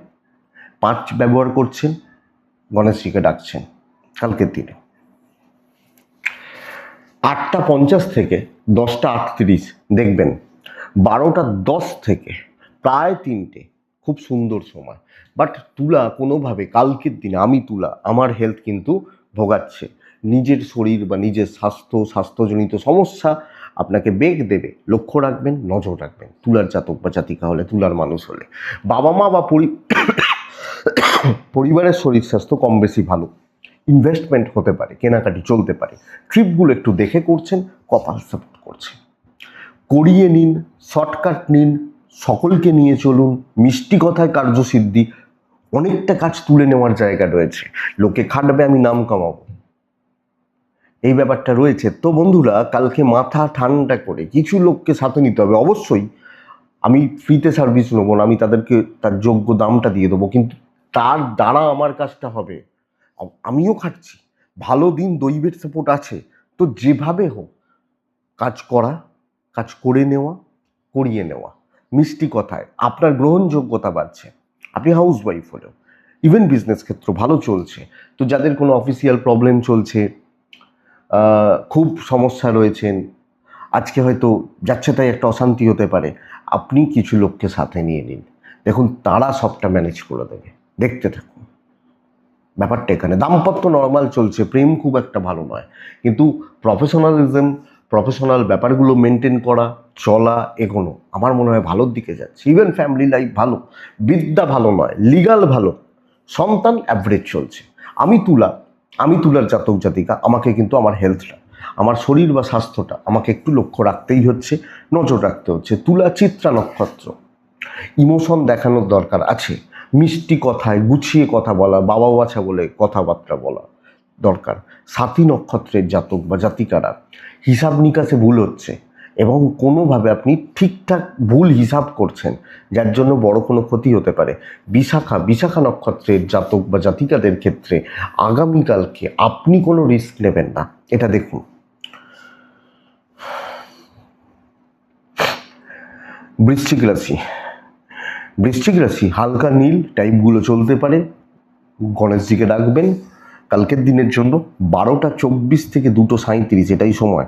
5 ব্যবহার করছেন, গণেশজিকে ডাকছেন কালকের দিনে। 8:50 থেকে 10:38 দেখবেন, 12:10 থেকে প্রায় 3টে খুব সুন্দর সময়। বাট তুলা কোনোভাবে কালকের দিনে আমার হেলথ কিন্তু ভোগাচ্ছে। নিজের শরীর বা নিজের স্বাস্থ্যজনিত সমস্যা আপনাকে বেগ দেবে। লক্ষ্য রাখবেন, নজর রাখবেন। তুলার জাতক বা জাতিকা হলে, তুলার মানুষ হলে, বাবা মা বা পরিবারের শরীর স্বাস্থ্য কম বেশি ভালো। ইনভেস্টমেন্ট হতে পারে, কেনাকাটি চলতে পারে। ট্রিপগুলো একটু দেখে করছেন, কপাল সাপোর্ট করছে। করিয়ে নিন, শর্টকাট নিন, সকলকে নিয়ে চলুন, মিষ্টি কথায় কার্যসিদ্ধি। অনেকটা কাজ তুলে নেওয়ার জায়গা রয়েছে। লোকে খাটবে, আমি নাম কামাবো, এই ব্যাপারটা রয়েছে। তো বন্ধুরা, কালকে মাথা ঠান্ডা করে কিছু লোককে সাথে নিতে হবে। অবশ্যই আমি ফ্রিতে সার্ভিস নেবো না, আমি তাদেরকে তার যোগ্য দামটা দিয়ে দেবো, কিন্তু তার দ্বারা আমার কাজটা হবে। আমিও খাটছি, ভালো দিন দৈবের সাপোর্ট আছে। তো যেভাবে হোক কাজ করা, কাজ করে নেওয়া, করিয়ে নেওয়া। মিষ্টি কথায় আপনার গ্রহণযোগ্যতা বাড়ছে। আপনি হাউস ওয়াইফ হলেও, ইভেন বিজনেস ক্ষেত্র ভালো চলছে। তো যাদের কোনো অফিসিয়াল প্রবলেম চলছে, খুব সমস্যা রয়েছেন, আজকে হয়তো যাচ্ছে তাই একটা অশান্তি হতে পারে, আপনি কিছু লোককে সাথে নিয়ে নিন, দেখুন তারা সবটা ম্যানেজ করে দেবে। দেখতে থাকুন ব্যাপারটা এখানে। দাম্পত্য নর্মাল চলছে, প্রেম খুব একটা ভালো নয়, কিন্তু প্রফেশনাল ব্যাপারগুলো মেনটেন করা, চলা, এগোনো আমার মনে হয় ভালোর দিকে যাচ্ছে। ইভেন ফ্যামিলি লাইফ ভালো, বিদ্যা ভালো নয়, লিগাল ভালো, সন্তান অ্যাভারেজ চলছে। আমি তুলার জাতক জাতিকা, আমাকে কিন্তু আমার হেলথটা, আমার শরীর বা স্বাস্থ্যটা আমাকে একটু লক্ষ্য রাখতেই হচ্ছে, নজর রাখতে হচ্ছে। তুলা চিত্রা নক্ষত্র, ইমোশন দেখানোর দরকার আছে। মিষ্টি কথায় গুছিয়ে কথা বলা, বাবা বাছা বলে কথাবার্তা বলা দরকার। সাথী নক্ষত্রের জাতক বা জাতিকারা হিসাব নিকাশে ভুল হচ্ছে, এবং কোনোভাবে আপনি ঠিকঠাক ভুল হিসাব করছেন, যার জন্য বড় কোনো ক্ষতি হতে পারে। বিশাখা নক্ষত্রের জাতক বা জাতিকাদের ক্ষেত্রে আগামীকালকে আপনি কোনো রিস্ক নেবেন না, এটা দেখুন। বৃশ্চিক রাশি হালকা নীল টাইপগুলো চলতে পারে। গণেশজিকে ডাকবেন কালকের দিনের জন্য। 12:24 থেকে 2:37 এটাই সময়।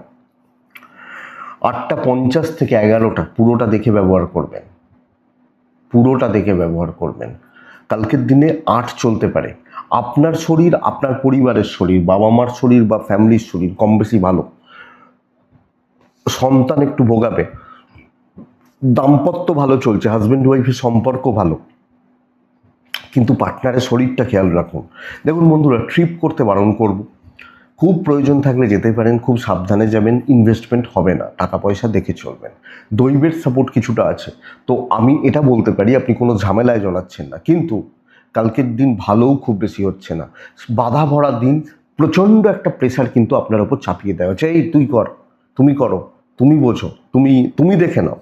8:50 থেকে 11টা পুরোটা দেখে ব্যবহার করবেন। কালকের দিনে 8 চলতে পারে। আপনার শরীর, আপনার পরিবারের শরীর, বাবা মার শরীর বা ফ্যামিলির শরীর কম বেশি ভালো। সন্তান একটু ভোগাবে। দাম্পত্য ভালো চলছে, হাজব্যান্ড ওয়াইফের সম্পর্ক ভালো, কিন্তু পার্টনারের শরীরটা খেয়াল রাখুন। দেখুন বন্ধুরা, ট্রিপ করতে বারণ করব। খুব প্রয়োজন থাকলে যেতে পারেন, খুব সাবধানে যাবেন। ইনভেস্টমেন্ট হবে না, টাকা পয়সা দেখে চলবেন। দৈবের সাপোর্ট কিছুটা আছে, তো আমি এটা বলতে পারি আপনি কোনো ঝামেলায় জড়াচ্ছেন না। কিন্তু কালকের দিন ভালোও খুব বেশি হচ্ছে না, বাধা ভরা দিন। প্রচণ্ড একটা প্রেশার কিন্তু আপনার ওপর চাপিয়ে দেওয়া হচ্ছে। এই তুই কর, তুমি করো, তুমি বোঝো, তুমি দেখে নাও।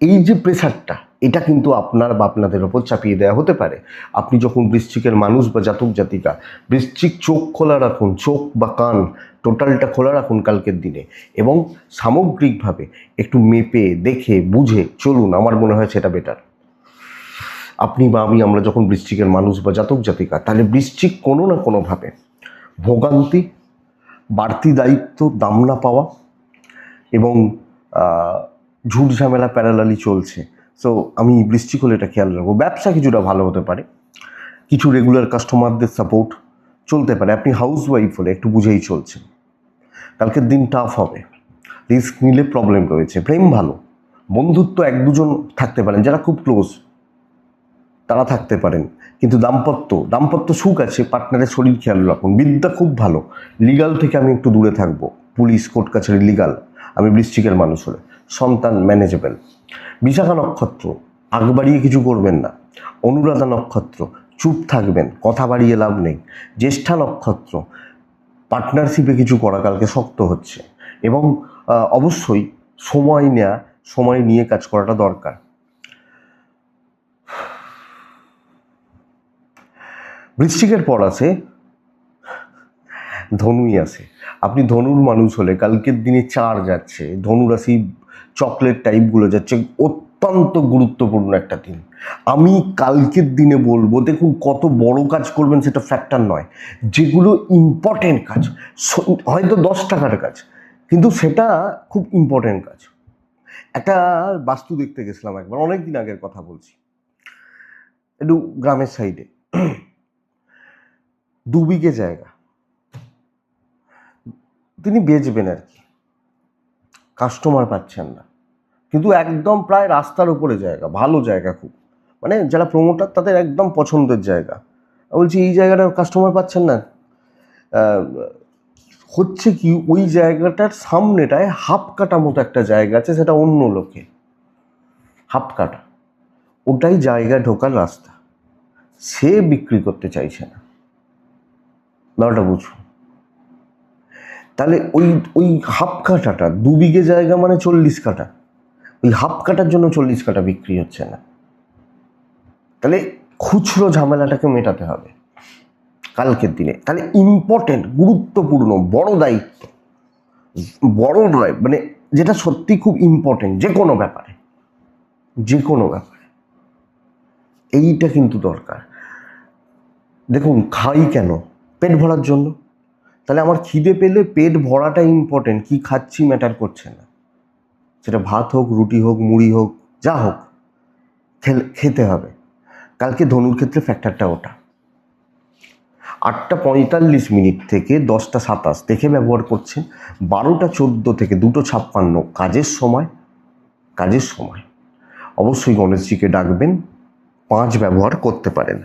এই যে প্রেশারটা, এটা কিন্তু আপনার বা আপনাদের ওপর চাপিয়ে দেওয়া হতে পারে। আপনি যখন বৃশ্চিকের মানুষ বা জাতক জাতিকা, বৃশ্চিক চোখ খোলা রাখুন, চোখ বা কান টোটালটা খোলা রাখুন কালকের দিনে, এবং সামগ্রিকভাবে একটু মেপে দেখে বুঝে চলুন। আমার মনে হয় সেটা বেটার। আপনি বা আমরা যখন বৃশ্চিকের মানুষ বা জাতক জাতিকা, তাহলে বৃশ্চিক কোনো না কোনোভাবে ভোগান্তি, বাড়তি দায়িত্ব, দাম না পাওয়া, এবং ঝুট ঝামেলা প্যারালালি চলছে। সো আমি বৃশ্চিক হলে এটা খেয়াল রাখবো। ব্যবসা কিছুটা ভালো হতে পারে, কিছু রেগুলার কাস্টমারদের সাপোর্ট চলতে পারে। আপনি হাউস ওয়াইফ হলে একটু বুঝেই চলছেন। কালকের দিন টাফ হবে, রিস্ক নিলে প্রবলেম রয়েছে। প্রেম ভালো, বন্ধুত্ব 1-2জন থাকতে পারেন, যারা খুব ক্লোজ তারা থাকতে পারেন, কিন্তু দাম্পত্য সুখ আছে। পার্টনারের শরীর খেয়াল রাখুন। বিদ্যা খুব ভালো, লিগাল থেকে আমি একটু দূরে থাকবো, পুলিশ কোর্ট কাছারি লিগাল, আমি বৃশ্চিকের মানুষ হলে। সন্তান ম্যানেজেবল। বিশাখা নক্ষত্র আগ বাড়িয়ে কিছু করবেন না। অনুরাধা নক্ষত্র চুপ থাকবেন, কথা বাড়িয়ে লাভ নেই। জ্যেষ্ঠা নক্ষত্র পার্টনারশিপে কিছু করা কালকে শক্ত হচ্ছে, এবং অবশ্যই সময় নিয়ে কাজ করাটা দরকার। বৃশ্চিকের পর আছে ধনুই আছে। আপনি ধনুর মানুষ হলে কালকের দিনে 4 যাচ্ছে, ধনুরাশি চকলেট টাইপগুলো যাচ্ছে, অত্যন্ত গুরুত্বপূর্ণ একটা দিন। আমি কালকের দিনে বলবো, দেখুন কত বড় কাজ করবেন সেটা ফ্যাক্টর নয়, যেগুলো ইম্পর্টেন্ট কাজ, হয়তো 10 টাকার কাজ, কিন্তু সেটা খুব ইম্পর্টেন্ট কাজ। একটা বাস্তু দেখতে গেছিলাম একবার, অনেক দিন আগের কথা বলছি, একটু গ্রামের সাইডে, 2 বিঘে জায়গা তিনি বেচবেন আর কি, কাস্টমার পাচ্ছেন না, কিন্তু একদম প্রায় রাস্তার উপরে জায়গা, ভালো জায়গা খুব, মানে যারা প্রমোটার তাদের একদম পছন্দের জায়গা। বলছি এই জায়গাটার কাস্টমার পাচ্ছেন না, হচ্ছে কি ওই জায়গাটার সামনেটায় হাফ কাটা মতো একটা জায়গা আছে, সেটা অন্য লোকে, হাফ কাটা, ওটাই জায়গা ঢোকার রাস্তা, সে বিক্রি করতে চাইছে না। ব্যাপারটা বুঝুন। তাহলে ওই ওই হাফ কাটাটা, 2 বিঘে জায়গা মানে 40 কাটা, ওই হাফ কাটার জন্য 40 কাটা বিক্রি হচ্ছে না। তাহলে খুচরো ঝামেলাটাকে মেটাতে হবে কালকের দিনে। তাহলে ইম্পর্টেন্ট, গুরুত্বপূর্ণ, বড় দায়িত্ব, বড় নয় মানে যেটা সত্যি খুব ইম্পর্টেন্ট যে কোনো ব্যাপারে, যে কোনো ব্যাপারে এইটা কিন্তু দরকার। দেখুন, খাই কেন? পেট ভরার জন্য। তাহলে আমার খিদে পেলে পেট ভরাটা ইম্পর্টেন্ট, কি খাচ্ছি ম্যাটার করছে না। সেটা ভাত হোক, রুটি হোক, মুড়ি হোক, যা হোক, খেতে হবে। কালকে ধনুর ক্ষেত্রে ফ্যাক্টরটা ওটা। 8টা 45 থেকে 10টা 27 দেখে ব্যবহার করছেন। 12টা 14 থেকে 2টো 56 কাজের সময়। কাজের সময় অবশ্যই গণেশজিকে ডাকবেন, 5 ব্যবহার করতে পারেন।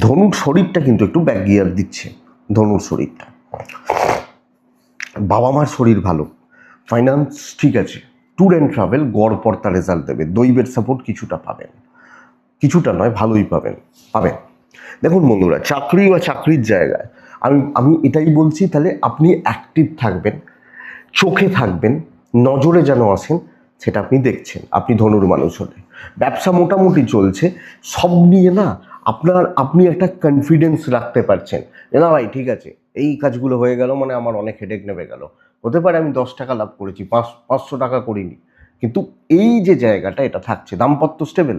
ধনুর শরীরটা কিন্তু একটু ব্যাক গিয়ার দিচ্ছে। ধনুর শরীরটা, বাবা মার শরীর ভালো, ফাইন্যান্স ঠিক আছে, ট্যুর অ্যান্ড ট্রাভেল গড় পড়তা রেজাল্ট দেবে, দৈবের সাপোর্ট কিছুটা পাবেন, কিছুটা নয় ভালোই পাবেন পাবেন। দেখুন বন্ধুরা, চাকরি বা চাকরির জায়গায় আমি এটাই বলছি, তাহলে আপনি অ্যাক্টিভ থাকবেন, চোখে থাকবেন, নজরে যেন আসেন, সেটা আপনি দেখছেন। আপনি ধনুর মানুষ হলে ব্যবসা মোটামুটি চলছে, সব নিয়ে না আপনি একটা কনফিডেন্স রাখতে পারছেন যে না ভাই ঠিক আছে, এই কাজগুলো হয়ে গেল মানে আমার অনেক হেডেক নেমে গেল। হতে পারে আমি 10 টাকা লাভ করেছি, 500 টাকা করিনি, কিন্তু এই যে জায়গাটা এটা থাকছে। দাম্পত্য স্টেবল,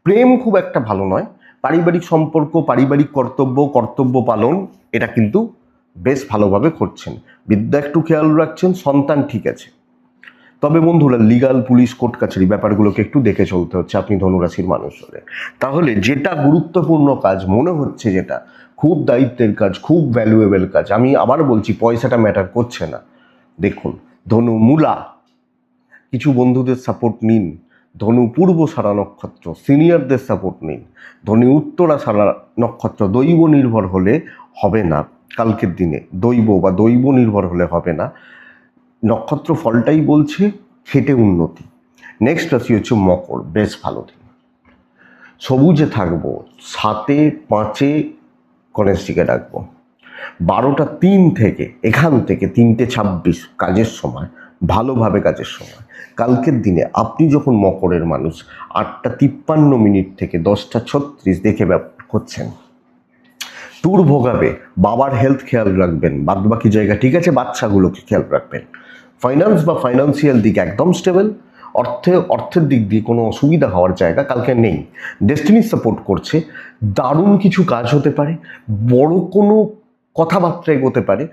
প্রেম খুব একটা ভালো নয়, পারিবারিক সম্পর্ক, পারিবারিক কর্তব্য পালন এটা কিন্তু বেশ ভালোভাবে করছেন। বিদ্যা একটু খেয়াল রাখছেন, সন্তান ঠিক আছে। তবে বন্ধুরা, লিগাল, পুলিশ, কোর্ট কাছারি ব্যাপারগুলোকে একটু দেখে চলতে হচ্ছে আপনি ধনুরাশির মানুষ হলে। তাহলে যেটা গুরুত্বপূর্ণ কাজ মনে হচ্ছে, যেটা খুব দায়িত্বের কাজ, খুব ভ্যালুয়েবল কাজ, আমি আবার বলছি পয়সাটা ম্যাটার করছে না। দেখুন, ধনু মূলা, কিছু বন্ধুদের সাপোর্ট নিন। ধনু পূর্ব সারা নক্ষত্র, সিনিয়রদের সাপোর্ট নিন। ধনু উত্তরা সারা নক্ষত্র, দৈব নির্ভর হলে হবে না কালকের দিনে, দৈব নির্ভর হলে হবে না। নক্ষত্র ফলটাই বলছে খেটে উন্নতি। নেক্সট রাশি হচ্ছে মকর, বেশ ভালো দিন, সবুজে থাকবো। 7-5 গণেশজিকে ডাকবো। 12টা 3 থেকে এখান থেকে 3টে 26 কাজের সময়, ভালোভাবে কাজের সময়। কালকের দিনে আপনি যখন মকরের মানুষ, 8টা 53 থেকে 10টা 36 দেখে ব্যবহার করছেন। ট্যুর ভোগাবে, বাবার হেলথ খেয়াল রাখবেন, বাদবাকি জায়গা ঠিক আছে, বাচ্চাগুলোকে খেয়াল রাখবেন। ফাইন্যান্স বা ফাইন্যান্সিয়াল দিক একদম স্টেবল, অর্থের দিক দিয়ে কোনো অসুবিধা হওয়ার জায়গা কালকে নেই। ডেস্টিনি সাপোর্ট করছে, দারুণ কিছু কাজ হতে পারে, বড় কোনো কথাবার্তা এগোতে পারে,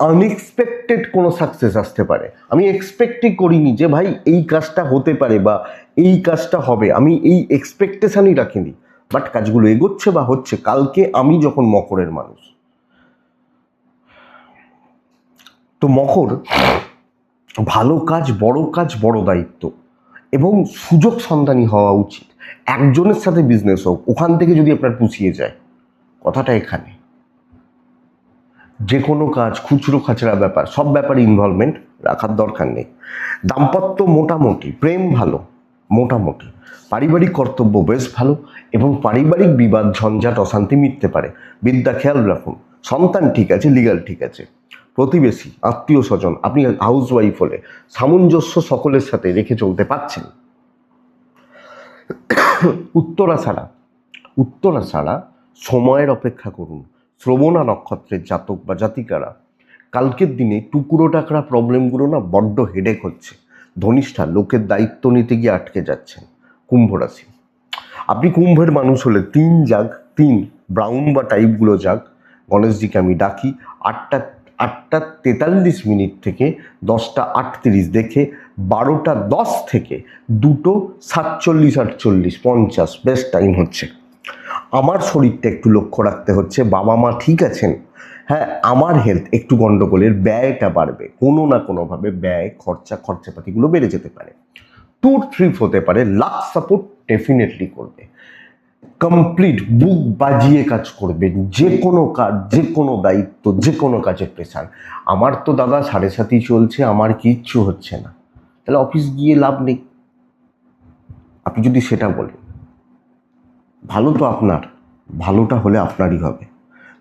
আনএক্সপেক্টেড কোনো সাকসেস আসতে পারে। আমি এক্সপেক্টই করিনি যে ভাই এই কাজটা হতে পারে বা এই কাজটা হবে, আমি এই এক্সপেকটেশনই রাখিনি, বাট কাজগুলো এগোচ্ছে বা হচ্ছে। কালকে আমি যখন মকরের মানুষ, তো মকর ভালো কাজ, বড় দায়িত্ব এবং সুযোগ সন্ধানী হওয়া উচিত। একজনের সাথে বিজনেস হোক, ওখান থেকে যদি আপনার পুষিয়ে যায়, কথাটা এখানে। যে কোনো কাজ, খুচরো খাচরা ব্যাপার, সব ব্যাপারে ইনভলভমেন্ট রাখার দরকার নেই। দাম্পত্য মোটামুটি, প্রেম ভালো মোটামুটি, পারিবারিক কর্তব্য বেশ ভালো এবং পারিবারিক বিবাদ, ঝঞ্ঝাট, অশান্তি মিটতে পারে। বিদ্যা খেয়াল রাখুন, সন্তান ঠিক আছে, লিগাল ঠিক আছে, প্রতিবেশী, আত্মীয় স্বজন, আপনি হাউস ওয়াইফ হলে সামঞ্জস্য সকলের সাথে রেখে চলতে পারছেন। উত্তরা ছাড়া সময়ের অপেক্ষা করুন। শ্রবণা নক্ষত্রের জাতক বা জাতিকারা কালকের দিনে টুকরো টাকরা প্রবলেমগুলো না বড্ড হেডেক হচ্ছে। ধনিষ্ঠা, লোকের দায়িত্ব নিতে গিয়ে আটকে যাচ্ছেন। কুম্ভ রাশি, আপনি কুম্ভের মানুষ হলে 3 ব্রাউন বা টাইপগুলো যাক, গণেশজিকে আমি ডাকি। 8:43 থেকে 10:38 দেখে 12:10 থেকে 2:47, 50 বেস্ট টাইম হচ্ছে। আমার শরীরটা একটু লক্ষ্য রাখতে হচ্ছে, বাবা মা ঠিক আছেন, হ্যাঁ আমার হেলথ একটু গন্ডগোলের, ব্যয়টা বাড়বে কোনো না কোনোভাবে, ব্যয় খরচাপাতিগুলো বেড়ে যেতে পারে, ট্যুর ট্রিপ হতে পারে, লাক সাপোর্ট ডেফিনেটলি করবে, কমপ্লিট বুক বাজিয়ে কাজ করবে, যে কোনো কাজ, যে কোনো দায়িত্ব, যে কোনো কাজের প্রেশার। আমার তো দাদা 7.5 চলছে, আমার কিচ্ছু হচ্ছে না, তাহলে অফিস গিয়ে লাভ নেই। আপনি যদি সেটা বলেন, ভালো তো আপনার, ভালোটা হলে আপনারই হবে,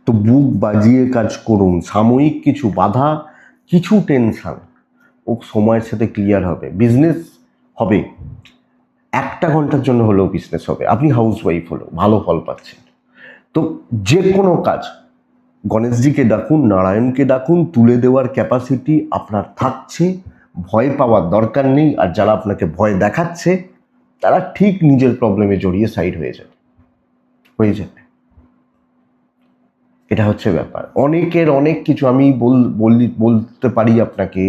তো বুক বাজিয়ে কাজ করুন। সাময়িক কিছু বাধা, কিছু টেনশন ও সময়ের সাথে ক্লিয়ার হবে, বিজনেস হবে, 1 ঘন্টার জন্য হলেও বিজনেস হবে, আপনি হাউস ওয়াইফ হলেও ভালো ফল পাচ্ছেন। তো যে কোনো কাজ গণেশজিকে ডাকুন, নারায়ণকে ডাকুন, তুলে দেওয়ার ক্যাপাসিটি আপনার থাকছে, ভয় পাওয়ার দরকার নেই। আর যারা আপনাকে ভয় দেখাচ্ছে তারা ঠিক নিজের প্রবলেমে জড়িয়ে সাইড হয়ে যাবে। এটা হচ্ছে ব্যাপার। অনেকের অনেক কিছু আমি বলতে পারি আপনাকে,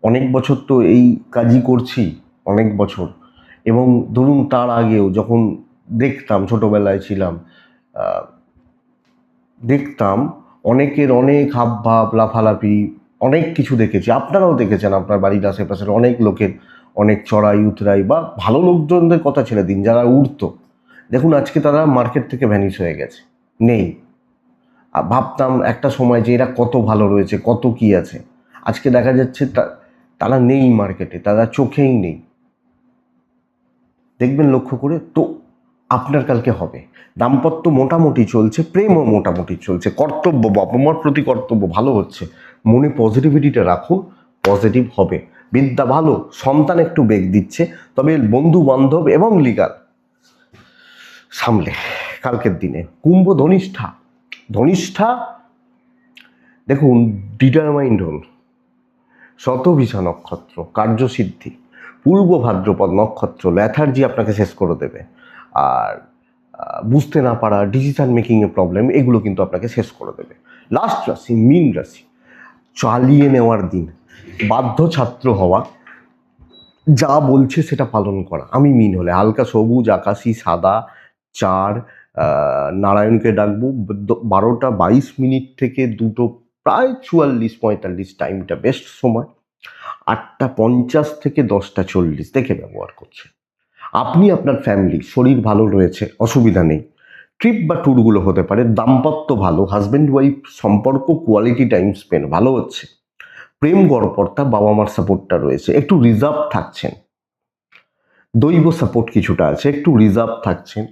অনেক বছর তো এই কাজই করছি, অনেক বছর, এবং ধরুন তার আগেও যখন দেখতাম, ছোটবেলায় ছিলাম, দেখতাম অনেকের অনেক হাবভাব, লাফালাফি, অনেক কিছু দেখেছি, আপনারাও দেখেছেন, আপনার বাড়ির আশেপাশের অনেক লোকের অনেক চড়াই উতরাই, বা ভালো লোকজনদের কথা ছেড়ে দিন, যারা উঠতো, দেখুন আজকে তারা মার্কেট থেকে ভ্যানিশ হয়ে গেছে, নেই। ভাবতাম একটা সময় যে এরা কত ভালো রয়েছে, কত কি আছে, আজকে দেখা যাচ্ছে তারা নেই মার্কেটে, তারা চোখেই নেই। দেখবেন লক্ষ্য করে। তো আপনার কালকে হবে, দাম্পত্য মোটামুটি চলছে, প্রেমও মোটামুটি চলছে, কর্তব্য, বাবা মার প্রতি কর্তব্য ভালো হচ্ছে, মনে পজিটিভিটিটা রাখুন, পজিটিভ হবে, বিদ্যা ভালো, সন্তান একটু বেগ দিচ্ছে, তবে বন্ধু বান্ধব এবং লিগাল সামলে কালকের দিনে। কুম্ভ ধনিষ্ঠা দেখুন, ডিটারমাইন্ড হন, শতভিষা নক্ষত্র, কার্যসিদ্ধি, পূর্ব ভাদ্রপদ নক্ষত্র, ল্যাথার্জি আপনাকে শেষ করে দেবে, আর বুঝতে না পারা, ডিসিশন মেকিংয়ে প্রবলেম, এগুলো কিন্তু আপনাকে শেষ করে দেবে। লাস্ট রাশি মীন রাশি, চালিয়ে নেওয়ার দিন, বাধ্য ছাত্র হওয়া, যা বলছে সেটা পালন করা। আমি মীন হলে হালকা সবুজ, আকাশি, সাদা, 4, নারায়ণকে ডাকবো, 12:22 থেকে 2 প্রায় 44-45 টাইমটা বেস্ট সময়, 8:50 থেকে 10:40 দেখে ব্যবহার করছে। আপনি আপনার ফ্যামিলি, শরীর ভালো রয়েছে, অসুবিধা নেই, ট্রিপ বা ট্যুরগুলো হতে পারে, দাম্পত্য ভালো, হাজব্যান্ড ওয়াইফ সম্পর্ক, কোয়ালিটি টাইম স্পেন্ড ভালো হচ্ছে, প্রেম গড়পড়তা, বাবা মার সাপোর্টটা রয়েছে, একটু রিজার্ভ থাকছেন, দৈব সাপোর্ট কিছুটা আছে, একটু রিজার্ভ থাকছেন,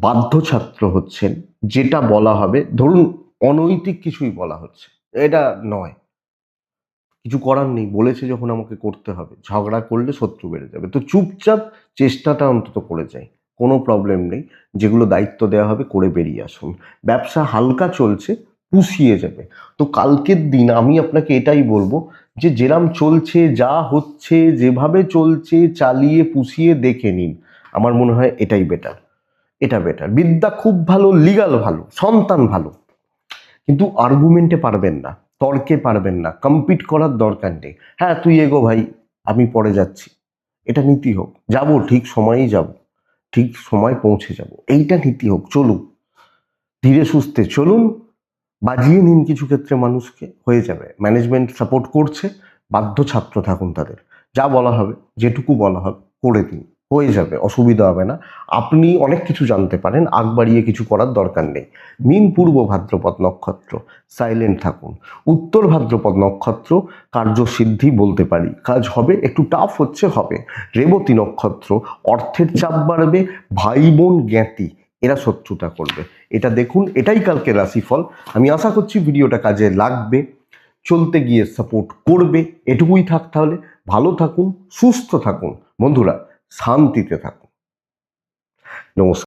বাধ্য ছাত্র হচ্ছেন, যেটা বলা হবে, ধরুন অনৈতিক কিছুই বলা হচ্ছে, এটা নয়, কিছু করার নেই, বলেছে যখন আমাকে করতে হবে, ঝগড়া করলে শত্রু বেড়ে যাবে, তো চুপচাপ চেষ্টাটা অন্তত করে যাই, কোনো প্রবলেম নেই, যেগুলো দায়িত্ব দেওয়া হবে করে বেরিয়ে আসুন। ব্যবসা হালকা চলছে, পুষিয়ে যাবে। তো কালকের দিন আমি আপনাকে এটাই বলবো যে যেরাম চলছে, যা হচ্ছে, যেভাবে চলছে, চালিয়ে পুষিয়ে দেখে নিন, আমার মনে হয় এটাই বেটার, এটা বেটার। বিদ্যা খুব ভালো, লিগাল ভালো, সন্তান ভালো, কিন্তু আর্গুমেন্টে পারবেন না, তর্কে পারবেন না, কম্পিট করার দরকার নেই, হ্যাঁ তুই এগো ভাই, আমি পরে যাচ্ছি, এটা নীতি হোক, যাব ঠিক সময়েই যাব, ঠিক সময় পৌঁছে যাব, এইটা নীতি হোক, চলুন ধীরে সুস্থে চলুন, বাজিয়ে নিন কিছু ক্ষেত্রে মানুষকে, হয়ে যাবে, ম্যানেজমেন্ট সাপোর্ট করছে, বাধ্য ছাত্র থাকুন তাদের, যা বলা হবে, যেটুকু বলা হবে করে দিন, হয়ে যাবে, অসুবিধা হবে না, আপনি অনেক কিছু জানতে পারেন, আগ বাড়িয়ে কিছু করার দরকার নেই। মীন পূর্ব ভাদ্রপদ নক্ষত্র, সাইলেন্ট থাকুন। উত্তর ভাদ্রপদ নক্ষত্র, কার্যসিদ্ধি বলতে পারি, কাজ হবে, একটু টাফ হচ্ছে, হবে। রেবতী নক্ষত্র, অর্থের চাপ বাড়বে, ভাই বোন জ্ঞাতি এরা শত্রুতা করবে, এটা দেখুন, এটাই কালকে রাশিফল। আমি আশা করছি ভিডিওটা কাজে লাগবে, চলতে গিয়ে সাপোর্ট করবে, এটুকুই থাক। তাহলে ভালো থাকুন, সুস্থ থাকুন বন্ধুরা, শান্তিতে থাকুন। নমস্কার।